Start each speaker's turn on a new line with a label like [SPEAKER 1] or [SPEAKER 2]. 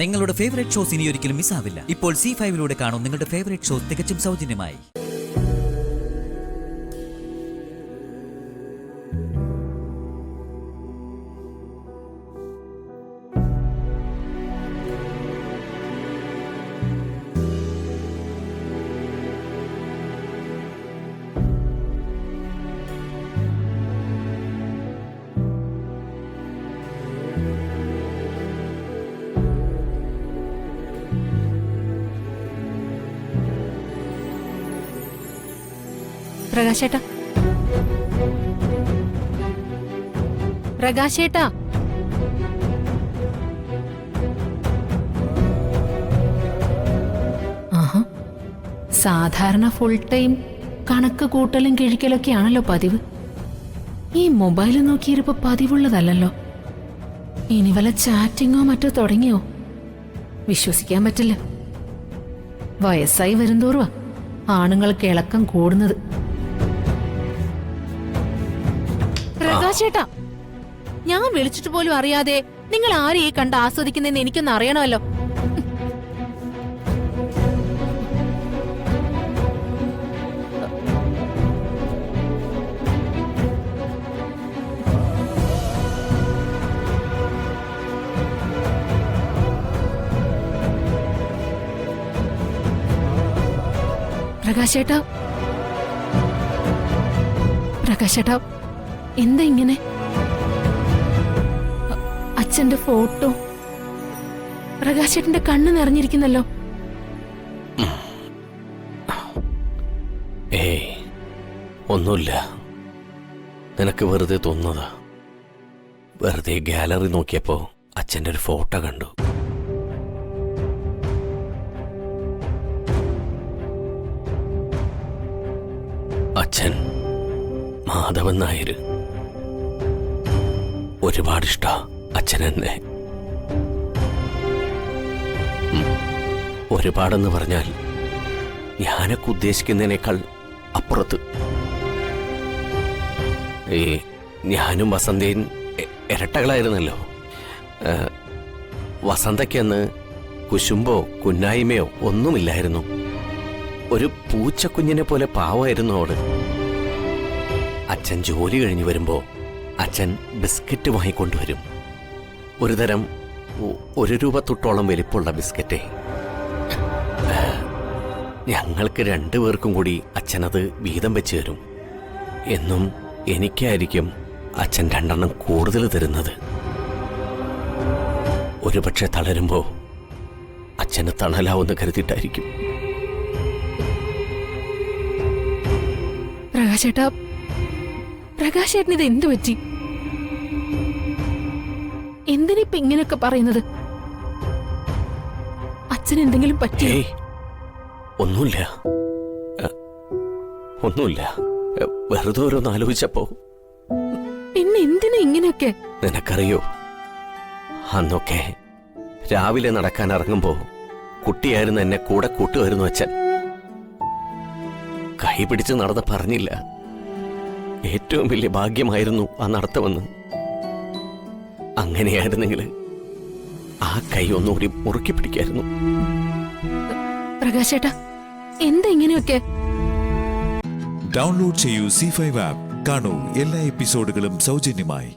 [SPEAKER 1] നിങ്ങളുടെ favourite shows ഇനി ഒരിക്കലും മിസ്സാവില്ല. ഇപ്പോൾ C5 കാണും നിങ്ങളുടെ ഫേവറേറ്റ് ഷോസ് തികച്ചും സൗജന്യമായി.
[SPEAKER 2] പ്രകാശേട്ടാ, പ്രകാശേട്ടാ, ആഹാ, സാധാരണ ഫുൾ ടൈം കണക്ക് കൂട്ടലും കിഴിക്കലൊക്കെയാണല്ലോ പതിവ്. ഈ മൊബൈൽ നോക്കിയിരിപ്പോ പതിവുള്ളതല്ലോ. ഇനി വല്ല ചാറ്റിങ്ങോ മറ്റോ തുടങ്ങിയോ? വിശ്വസിക്കാൻ പറ്റില്ല. വയസ്സായി വരുന്തോറുവാ ആണുങ്ങൾക്ക് ഇളക്കം കൂടുന്നത്. പ്രകാശേട്ടാ, ഞാൻ വിളിച്ചിട്ട് പോലും അറിയാതെ നിങ്ങൾ ആരെയും കണ്ട് ആസ്വദിക്കുന്നെന്ന് എനിക്കൊന്ന് അറിയണമല്ലോ. പ്രകാശേട്ടാ, പ്രകാശേട്ടാ, എന്താ ഇങ്ങനെ? അച്ഛന്റെ ഫോട്ടോ പ്രകാശേട്ടന്റെ കണ്ണ് നിറഞ്ഞിരിക്കുന്നല്ലോ.
[SPEAKER 3] ഏയ്, ഒന്നുമില്ല. നിനക്ക് വെറുതെ തോന്നുന്നതാ. വെറുതെ ഗാലറി നോക്കിയപ്പോ അച്ഛന്റെ ഒരു ഫോട്ടോ കണ്ടു. അച്ഛൻ മാധവൻ നായർ. ഒരുപാട് ഇഷ്ട അച്ഛനെന്നെ. ഒരുപാടെന്ന് പറഞ്ഞാൽ ഞാനൊക്കെ ഉദ്ദേശിക്കുന്നതിനേക്കാൾ അപ്പുറത്ത്. ഞാനും വസന്തയും ഇരട്ടകളായിരുന്നല്ലോ. വസന്തയ്ക്കന്ന് കുശുമ്പോ കുന്നായ്മയോ ഒന്നുമില്ലായിരുന്നു. ഒരു പൂച്ചക്കുഞ്ഞിനെ പോലെ പാവമായിരുന്നു അവള്. അച്ഛൻ ജോലി കഴിഞ്ഞു വരുമ്പോ അച്ഛൻ ബിസ്ക്കറ്റ് വാങ്ങിക്കൊണ്ടുവരും. ഒരു തരം 1 രൂപ തൊട്ടോളം വലിപ്പമുള്ള ബിസ്ക്കറ്റ്. ഞങ്ങൾക്ക് 2 പേർക്കും കൂടി അച്ഛനത് വീതം വെച്ച് തരും. എന്നും എനിക്കായിരിക്കും അച്ഛൻ 2 എണ്ണം കൂടുതൽ തരുന്നത്. ഒരുപക്ഷെ തളരുമ്പോ അച്ഛന് തണലാവെന്ന് കരുതിയിട്ടായിരിക്കും.
[SPEAKER 2] പ്രകാശേട്ടാ, പ്രകാശേട്ടന് ഇത് എന്തു പറ്റി? എന്തിനിപ്പ ഇങ്ങനെയൊക്കെ പറയുന്നത്? അച്ഛൻ എന്തെങ്കിലും പറ്റിയോ?
[SPEAKER 3] ഒന്നുമില്ല, ഒന്നുമില്ല. വെറുതെ ഓരോന്ന് ആലോചിച്ചപ്പോ.
[SPEAKER 2] പിന്നെ എന്തിനാ ഇങ്ങനെയൊക്കെ?
[SPEAKER 3] നിനക്കറിയോ, അന്നൊക്കെ രാവിലെ നടക്കാൻ ഇറങ്ങുമ്പോ കുട്ടിയായിരുന്നു എന്നെ കൂടെ കൂട്ടുമായിരുന്നു അച്ഛൻ. കൈ പിടിച്ച് നടന്ന് പറഞ്ഞില്ല, ഏറ്റവും വലിയ ഭാഗ്യമായിരുന്നു ആ നടത്തമെന്ന്. അങ്ങനെയായിരുന്നെങ്കിൽ ആ കൈ ഒന്നുകൂടി മുറുക്കി പിടിക്കായിരുന്നു.
[SPEAKER 2] പ്രകാശേട്ടാ, എന്താ ഇങ്ങനെയൊക്കെ?
[SPEAKER 4] ഡൗൺലോഡ് ചെയ്യൂ C5 ആപ്പ്. കാണൂ എല്ലാ എപ്പിസോഡുകളും സൗജന്യമായി.